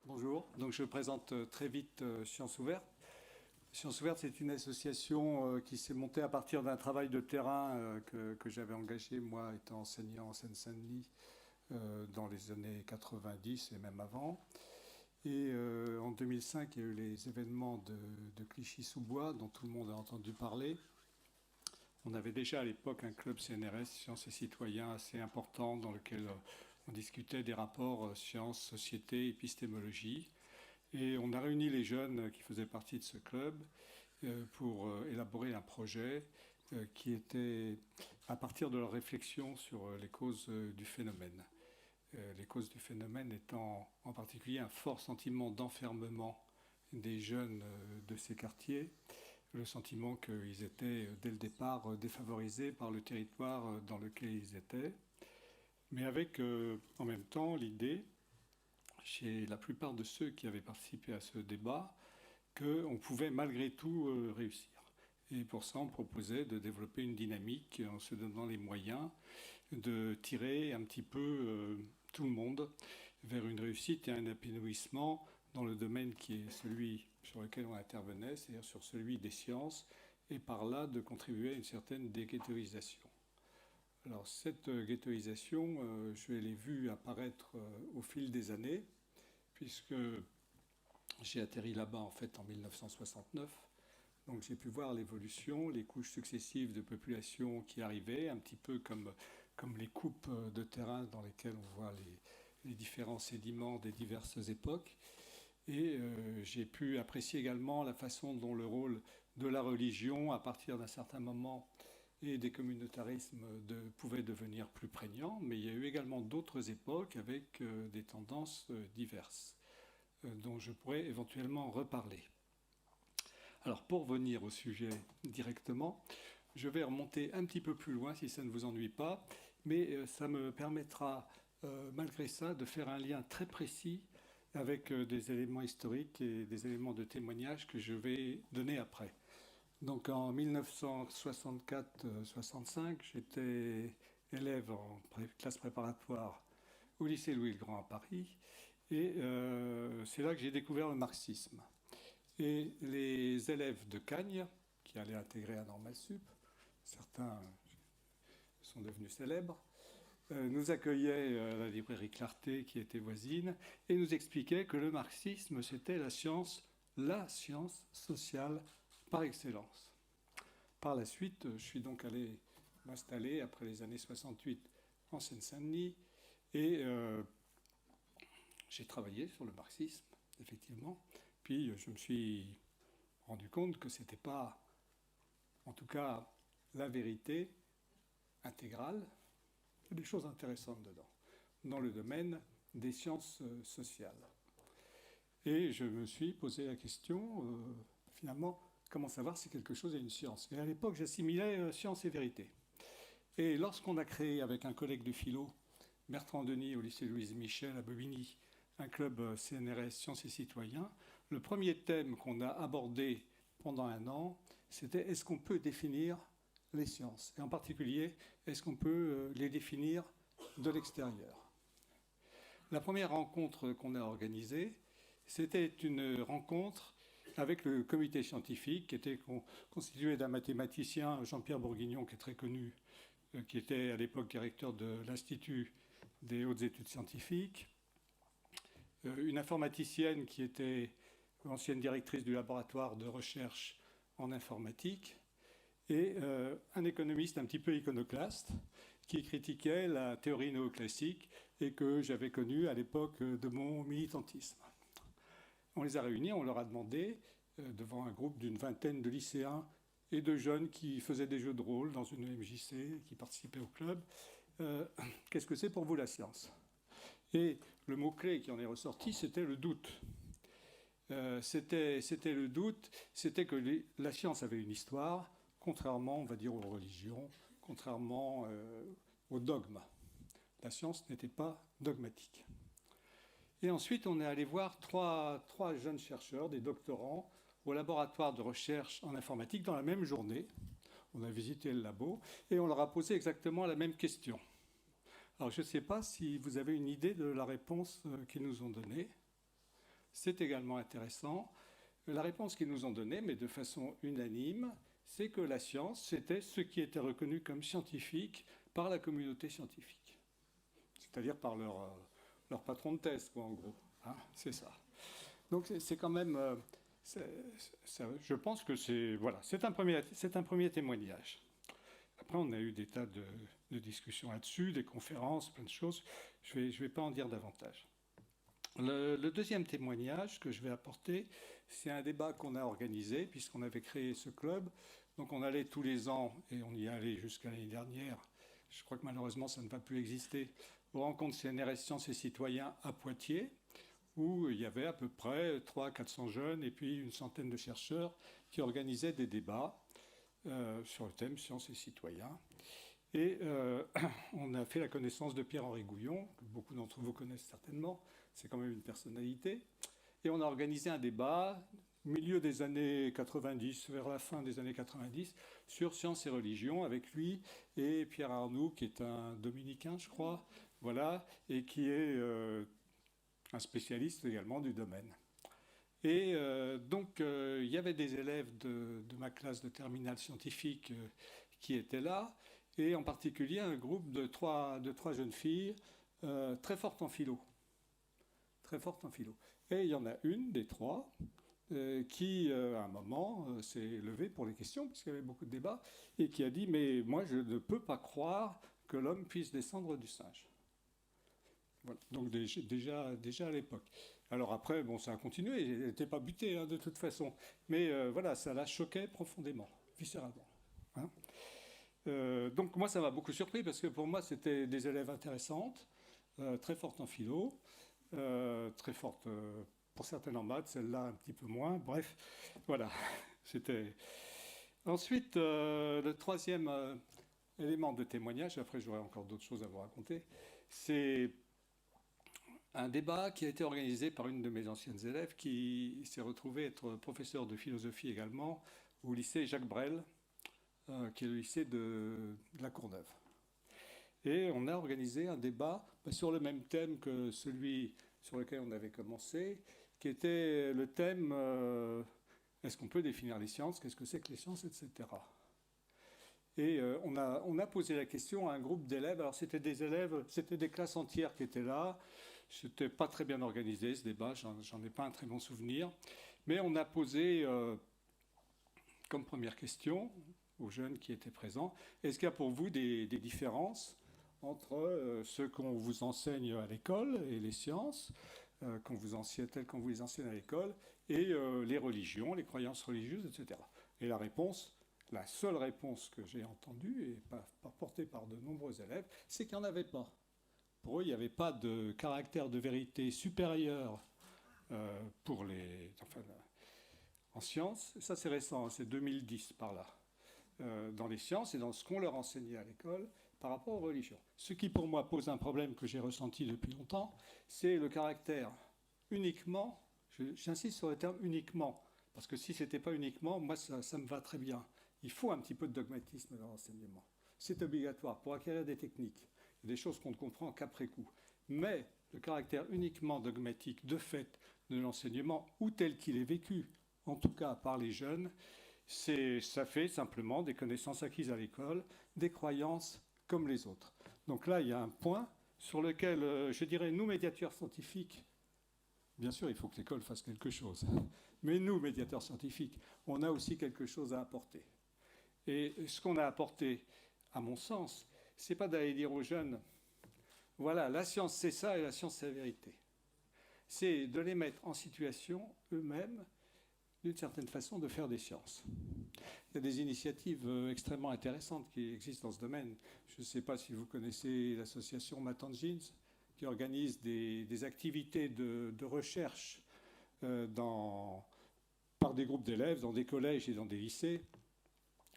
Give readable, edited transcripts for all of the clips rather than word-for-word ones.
Bonjour, donc je présente très vite Sciences Ouvertes. Sciences Ouvertes, c'est une association qui s'est montée à partir d'un travail de terrain que j'avais engagé, moi étant enseignant en Seine-Saint-Denis dans les années 90 et même avant. Et en 2005, il y a eu les événements de Clichy-sous-Bois, dont tout le monde a entendu parler. On avait déjà à l'époque un club CNRS, Sciences et Citoyens, assez important, dans lequel on discutait des rapports sciences, société, épistémologie. Et on a réuni les jeunes qui faisaient partie de ce club pour élaborer un projet qui était à partir de leur réflexion sur les causes du phénomène. Les causes du phénomène étant en particulier un fort sentiment d'enfermement des jeunes de ces quartiers, le sentiment qu'ils étaient dès le départ défavorisés par le territoire dans lequel ils étaient, mais avec en même temps l'idée, chez la plupart de ceux qui avaient participé à ce débat, qu'on pouvait malgré tout réussir. Et pour ça, on proposait de développer une dynamique en se donnant les moyens de tirer un petit peu tout le monde vers une réussite et un épanouissement dans le domaine qui est celui sur lequel on intervenait, c'est-à-dire sur celui des sciences, et par là de contribuer à une certaine déghettoisation. Alors cette ghettoisation, je l'ai vue apparaître au fil des années, puisque j'ai atterri là-bas en fait en 1969. Donc j'ai pu voir l'évolution, les couches successives de population qui arrivaient, un petit peu comme les coupes de terrain dans lesquelles on voit les différents sédiments des diverses époques. Et j'ai pu apprécier également la façon dont le rôle de la religion, à partir d'un certain moment, et des communautarismes pouvaient devenir plus prégnants. Mais il y a eu également d'autres époques avec des tendances diverses, dont je pourrais éventuellement reparler. Alors pour venir au sujet directement, je vais remonter un petit peu plus loin si ça ne vous ennuie pas, mais ça me permettra malgré ça de faire un lien très précis avec des éléments historiques et des éléments de témoignage que je vais donner après. Donc en 1964-65, j'étais élève en classe préparatoire au lycée Louis-le-Grand à Paris, et c'est là que j'ai découvert le marxisme. Et les élèves de Cagnes, qui allaient intégrer à Normal Sup, certains sont devenus célèbres, nous accueillaient à la librairie Clarté qui était voisine et nous expliquaient que le marxisme c'était la science sociale par excellence. Par la suite, je suis donc allé m'installer après les années 68 en Seine-Saint-Denis et j'ai travaillé sur le marxisme, effectivement. Puis je me suis rendu compte que ce n'était pas, en tout cas, la vérité intégrale. Il y a des choses intéressantes dedans, dans le domaine des sciences sociales. Et je me suis posé la question, finalement, comment savoir si quelque chose est une science. Et à l'époque, j'assimilais science et vérité. Et lorsqu'on a créé, avec un collègue de philo, Bertrand Denis, au lycée Louise Michel à Bobigny, un club CNRS Sciences et Citoyens, le premier thème qu'on a abordé pendant un an, c'était est-ce qu'on peut définir les sciences? Et en particulier, est-ce qu'on peut les définir de l'extérieur? La première rencontre qu'on a organisée, c'était une rencontre avec le comité scientifique qui était constitué d'un mathématicien, Jean-Pierre Bourguignon, qui est très connu, qui était à l'époque directeur de l'Institut des hautes études scientifiques, une informaticienne qui était ancienne directrice du laboratoire de recherche en informatique, et un économiste un petit peu iconoclaste qui critiquait la théorie néoclassique et que j'avais connu à l'époque de mon militantisme. On les a réunis, on leur a demandé, devant un groupe d'une vingtaine de lycéens et de jeunes qui faisaient des jeux de rôle dans une MJC, qui participaient au club, qu'est-ce que c'est pour vous la science? Et le mot-clé qui en est ressorti, c'était le doute. C'était le doute, c'était que la science avait une histoire, contrairement, on va dire, aux religions, contrairement aux dogmes. La science n'était pas dogmatique. Et ensuite, on est allé voir trois jeunes chercheurs, des doctorants, au laboratoire de recherche en informatique dans la même journée. On a visité le labo et on leur a posé exactement la même question. Alors, je ne sais pas si vous avez une idée de la réponse qu'ils nous ont donnée. c'est également intéressant. La réponse qu'ils nous ont donnée, mais de façon unanime, c'est que la science, c'était ce qui était reconnu comme scientifique par la communauté scientifique. C'est-à-dire par leur patron de thèse, quoi, en gros. Hein, c'est ça. Donc c'est quand même... je pense que c'est un premier témoignage. Après, on a eu des tas de discussions là-dessus, des conférences, plein de choses. Je vais pas en dire davantage. Le deuxième témoignage que je vais apporter, c'est un débat qu'on a organisé, puisqu'on avait créé ce club. Donc on allait tous les ans, et on y allait jusqu'à l'année dernière. Je crois que malheureusement, ça ne va plus exister, aux rencontres CNRS Sciences et Citoyens à Poitiers, où il y avait à peu près 300-400 jeunes et puis une centaine de chercheurs qui organisaient des débats sur le thème sciences et citoyens. Et on a fait la connaissance de Pierre-Henri Gouillon, que beaucoup d'entre vous connaissent certainement, c'est quand même une personnalité. Et on a organisé un débat, au milieu des années 90, vers la fin des années 90, sur sciences et religion, avec lui et Pierre Arnoux, qui est un dominicain, je crois, voilà, et qui est un spécialiste également du domaine. Et donc, il y avait des élèves de ma classe de terminale scientifique qui étaient là, et en particulier un groupe de trois jeunes filles très fortes en philo. Très fortes en philo. Et il y en a une des trois qui, à un moment, s'est levée pour les questions, puisqu'il y avait beaucoup de débats, et qui a dit « Mais moi, je ne peux pas croire que l'homme puisse descendre du singe. » Voilà. Donc déjà à l'époque. Alors après, bon, ça a continué, elle n'était pas butée hein, de toute façon. Mais voilà, ça la choquait profondément, viscéralement. Hein. Donc moi, ça m'a beaucoup surpris parce que pour moi, c'était des élèves intéressantes, très fortes en philo, très fortes pour certaines en maths, celle-là un petit peu moins. Bref, voilà. C'était... Ensuite, le troisième élément de témoignage, après j'aurai encore d'autres choses à vous raconter, c'est un débat qui a été organisé par une de mes anciennes élèves qui s'est retrouvée être professeure de philosophie également au lycée Jacques Brel, qui est le lycée de la Courneuve. Et on a organisé un débat sur le même thème que celui sur lequel on avait commencé, qui était le thème est-ce qu'on peut définir les sciences, qu'est-ce que c'est que les sciences, etc. Et on a posé la question à un groupe d'élèves. Alors c'était des élèves, c'était des classes entières qui étaient là. C'était pas très bien organisé ce débat, j'en ai pas un très bon souvenir. Mais on a posé comme première question aux jeunes qui étaient présents, est-ce qu'il y a pour vous des différences entre ce qu'on vous enseigne à l'école et les sciences, telles qu'on vous les enseigne à l'école, et les religions, les croyances religieuses, etc. Et la seule réponse que j'ai entendue, et portée par de nombreux élèves, c'est qu'il n'y en avait pas. Pour eux, il n'y avait pas de caractère de vérité supérieur en sciences. Ça, c'est récent, c'est 2010 par là. Dans les sciences et dans ce qu'on leur enseignait à l'école par rapport aux religions. Ce qui, pour moi, pose un problème que j'ai ressenti depuis longtemps, c'est le caractère uniquement, j'insiste sur le terme uniquement, parce que si ce n'était pas uniquement, moi, ça me va très bien. Il faut un petit peu de dogmatisme dans l'enseignement. C'est obligatoire pour acquérir des techniques. Des choses qu'on ne comprend qu'après coup. Mais le caractère uniquement dogmatique de fait de l'enseignement, ou tel qu'il est vécu, en tout cas par les jeunes, ça fait simplement des connaissances acquises à l'école, des croyances comme les autres. Donc là, il y a un point sur lequel, je dirais, nous, médiateurs scientifiques, bien sûr, il faut que l'école fasse quelque chose, mais nous, médiateurs scientifiques, on a aussi quelque chose à apporter. Et ce qu'on a apporté, à mon sens, c'est pas d'aller dire aux jeunes, voilà, la science c'est ça et la science c'est la vérité. C'est de les mettre en situation eux-mêmes, d'une certaine façon, de faire des sciences. Il y a des initiatives extrêmement intéressantes qui existent dans ce domaine. Je ne sais pas si vous connaissez l'association Matangins, qui organise des activités de recherche par des groupes d'élèves dans des collèges et dans des lycées.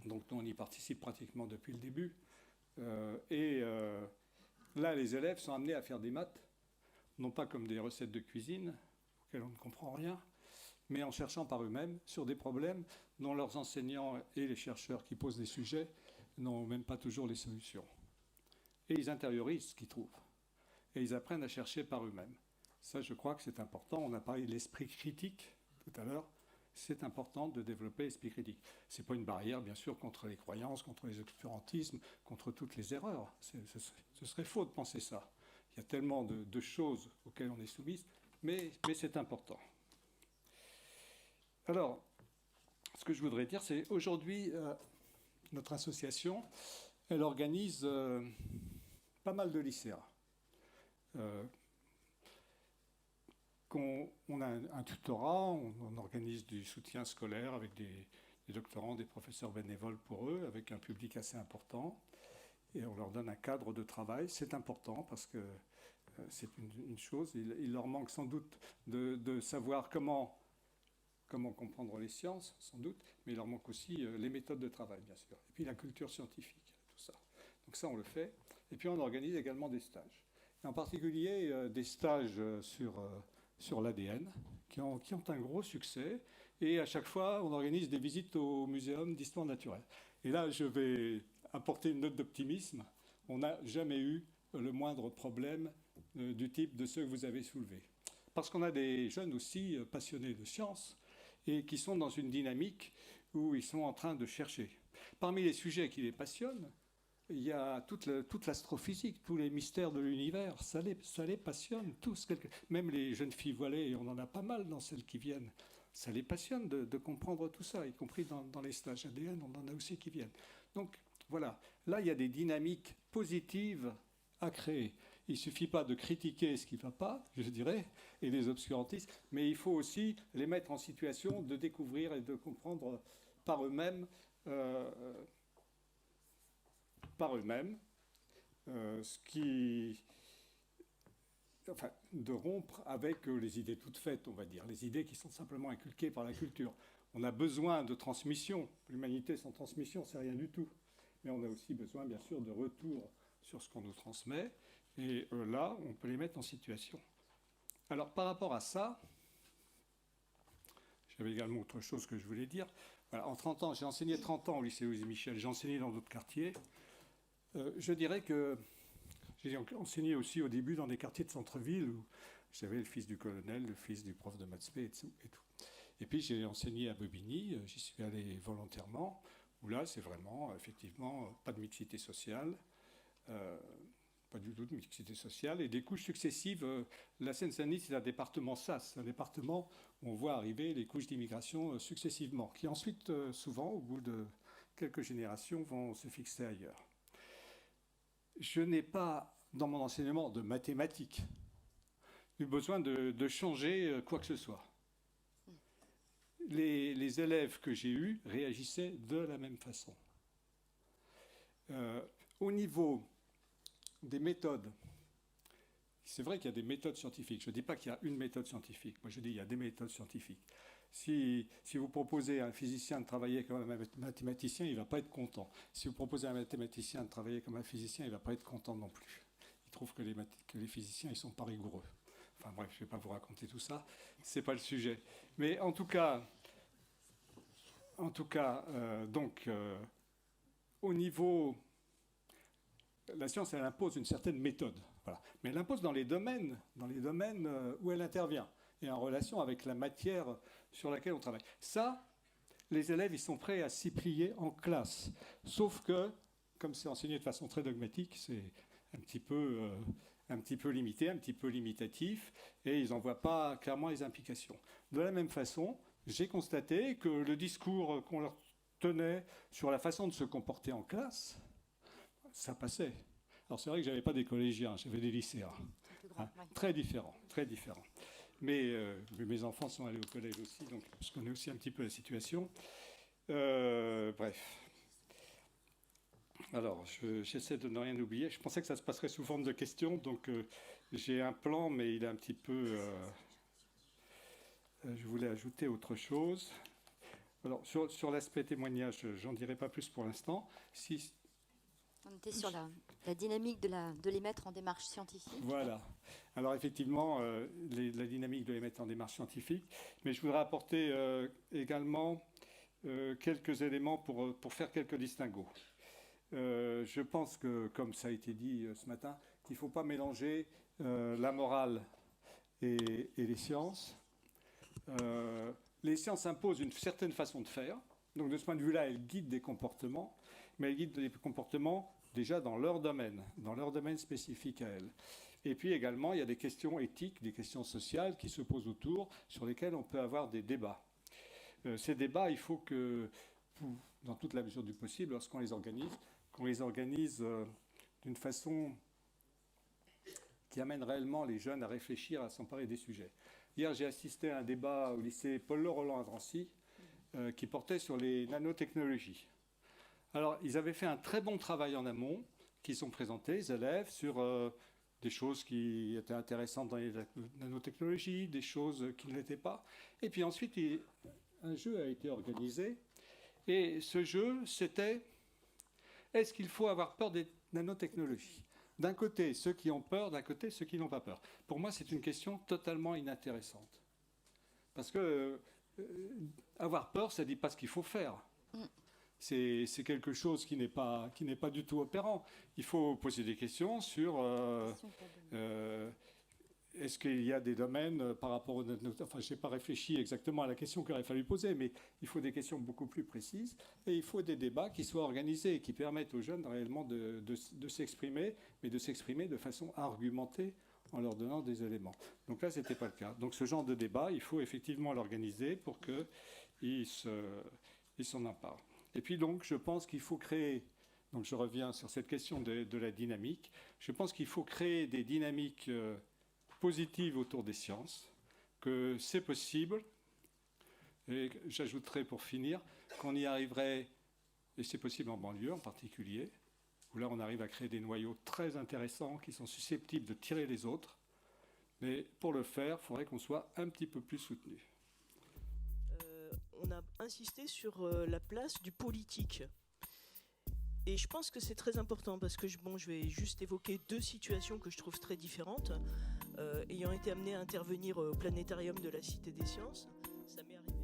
Donc on y participe pratiquement depuis le début. Là, les élèves sont amenés à faire des maths, non pas comme des recettes de cuisine, auxquelles on ne comprend rien, mais en cherchant par eux-mêmes sur des problèmes dont leurs enseignants et les chercheurs qui posent des sujets n'ont même pas toujours les solutions. Et ils intériorisent ce qu'ils trouvent. Et ils apprennent à chercher par eux-mêmes. Ça, je crois que c'est important. On a parlé de l'esprit critique tout à l'heure. C'est important de développer l'esprit critique. Ce n'est pas une barrière, bien sûr, contre les croyances, contre les obscurantismes, contre toutes les erreurs. Ce serait faux de penser ça. Il y a tellement de choses auxquelles on est soumis, mais c'est important. Alors, ce que je voudrais dire, c'est aujourd'hui, notre association, elle organise pas mal de lycéens. On a un tutorat, on organise du soutien scolaire avec des doctorants, des professeurs bénévoles pour eux, avec un public assez important. Et on leur donne un cadre de travail. C'est important parce que c'est une chose. Il leur manque sans doute de savoir comment comprendre les sciences, sans doute, mais il leur manque aussi les méthodes de travail, bien sûr. Et puis la culture scientifique, tout ça. Donc ça, on le fait. Et puis on organise également des stages. Et en particulier des stages sur l'ADN, qui ont un gros succès. Et à chaque fois, on organise des visites au Muséum d'histoire naturelle. Et là, je vais apporter une note d'optimisme. On n'a jamais eu le moindre problème du type de ceux que vous avez soulevés. Parce qu'on a des jeunes aussi passionnés de sciences et qui sont dans une dynamique où ils sont en train de chercher. Parmi les sujets qui les passionnent, il y a toute l'astrophysique, tous les mystères de l'univers, ça les passionne tous. Même les jeunes filles voilées, on en a pas mal dans celles qui viennent, ça les passionne de comprendre tout ça, y compris dans les stages ADN, on en a aussi qui viennent. Donc voilà, là il y a des dynamiques positives à créer. Il ne suffit pas de critiquer ce qui ne va pas, je dirais, et les obscurantistes, mais il faut aussi les mettre en situation de découvrir et de comprendre par eux-mêmes de rompre avec les idées toutes faites, on va dire, les idées qui sont simplement inculquées par la culture. On a besoin de transmission. L'humanité sans transmission, c'est rien du tout. Mais on a aussi besoin, bien sûr, de retour sur ce qu'on nous transmet. Et là, on peut les mettre en situation. Alors, par rapport à ça, j'avais également autre chose que je voulais dire. Voilà, en 30 ans, j'ai enseigné 30 ans au lycée Louise Michel, j'ai enseigné dans d'autres quartiers. Je dirais que j'ai enseigné aussi au début dans des quartiers de centre-ville où j'avais le fils du colonel, le fils du prof de maths spé et tout. Et puis j'ai enseigné à Bobigny, j'y suis allé volontairement, où là c'est vraiment, effectivement, pas de mixité sociale, pas du tout de mixité sociale, et des couches successives. La Seine-Saint-Denis, c'est un département SAS, un département où on voit arriver les couches d'immigration successivement, qui ensuite, souvent, au bout de quelques générations, vont se fixer ailleurs. Je n'ai pas, dans mon enseignement de mathématiques, eu besoin de changer quoi que ce soit. Les élèves que j'ai eus réagissaient de la même façon. Au niveau des méthodes, c'est vrai qu'il y a des méthodes scientifiques. Je ne dis pas qu'il y a une méthode scientifique. Moi, je dis qu'il y a des méthodes scientifiques. Si vous proposez à un physicien de travailler comme un mathématicien, il ne va pas être content. Si vous proposez à un mathématicien de travailler comme un physicien, il ne va pas être content non plus. Il trouve que les physiciens, ils ne sont pas rigoureux. Enfin bref, je ne vais pas vous raconter tout ça. Ce n'est pas le sujet. Mais en tout cas, au niveau... La science, elle impose une certaine méthode. Voilà. Mais elle impose dans les domaines où elle intervient et en relation avec la matière sur laquelle on travaille. Ça, les élèves, ils sont prêts à s'y plier en classe. Sauf que, comme c'est enseigné de façon très dogmatique, c'est un petit peu limité, un petit peu limitatif, et ils n'en voient pas clairement les implications. De la même façon, j'ai constaté que le discours qu'on leur tenait sur la façon de se comporter en classe, ça passait. Alors c'est vrai que je n'avais pas des collégiens, j'avais des lycéens. Très différents, très différents. Mais mes enfants sont allés au collège aussi, donc je connais aussi un petit peu la situation. Bref. Alors, j'essaie de ne rien oublier. Je pensais que ça se passerait sous forme de questions, donc j'ai un plan, mais il est un petit peu... je voulais ajouter autre chose. Alors, sur l'aspect témoignage, j'en dirai pas plus pour l'instant. On était sur la dynamique de les mettre en démarche scientifique. Voilà. Alors effectivement, la dynamique de les mettre en démarche scientifique, mais je voudrais apporter également quelques éléments pour faire quelques distinguos. Je pense que, comme ça a été dit ce matin, qu'il ne faut pas mélanger la morale et les sciences. Les sciences imposent une certaine façon de faire. Donc de ce point de vue-là, elles guident des comportements, mais elles guident des comportements déjà dans leur domaine spécifique à elles. Et puis également, il y a des questions éthiques, des questions sociales qui se posent autour, sur lesquelles on peut avoir des débats. Ces débats, il faut que, dans toute la mesure du possible, lorsqu'on les organise, qu'on les organise d'une façon qui amène réellement les jeunes à réfléchir, à s'emparer des sujets. Hier, j'ai assisté à un débat au lycée Paul-Laurent à Drancy qui portait sur les nanotechnologies. Alors, ils avaient fait un très bon travail en amont, qui sont présentés, les élèves, sur des choses qui étaient intéressantes dans les nanotechnologies, des choses qui ne l'étaient pas. Et puis ensuite, un jeu a été organisé. Et ce jeu, c'était: est-ce qu'il faut avoir peur des nanotechnologies ? D'un côté, ceux qui ont peur, d'un côté, ceux qui n'ont pas peur. Pour moi, c'est une question totalement inintéressante. Parce que avoir peur, ça ne dit pas ce qu'il faut faire. C'est quelque chose qui n'est pas du tout opérant. Il faut poser des questions sur est-ce qu'il y a des domaines par rapport aux... Enfin, je n'ai pas réfléchi exactement à la question qu'il aurait fallu poser, mais il faut des questions beaucoup plus précises et il faut des débats qui soient organisés et qui permettent aux jeunes réellement de s'exprimer, mais de s'exprimer de façon argumentée en leur donnant des éléments. Donc là, ce n'était pas le cas. Donc ce genre de débat, il faut effectivement l'organiser pour qu'ils s'en emparent. Et puis donc, je pense qu'il faut créer, donc je reviens sur cette question de la dynamique, je pense qu'il faut créer des dynamiques positives autour des sciences, que c'est possible, et j'ajouterai pour finir qu'on y arriverait, et c'est possible en banlieue en particulier, où là on arrive à créer des noyaux très intéressants qui sont susceptibles de tirer les autres, mais pour le faire, il faudrait qu'on soit un petit peu plus soutenu. On a insisté sur la place du politique. Et je pense que c'est très important parce que je vais juste évoquer deux situations que je trouve très différentes. Ayant été amené à intervenir au planétarium de la Cité des Sciences, ça m'est arrivé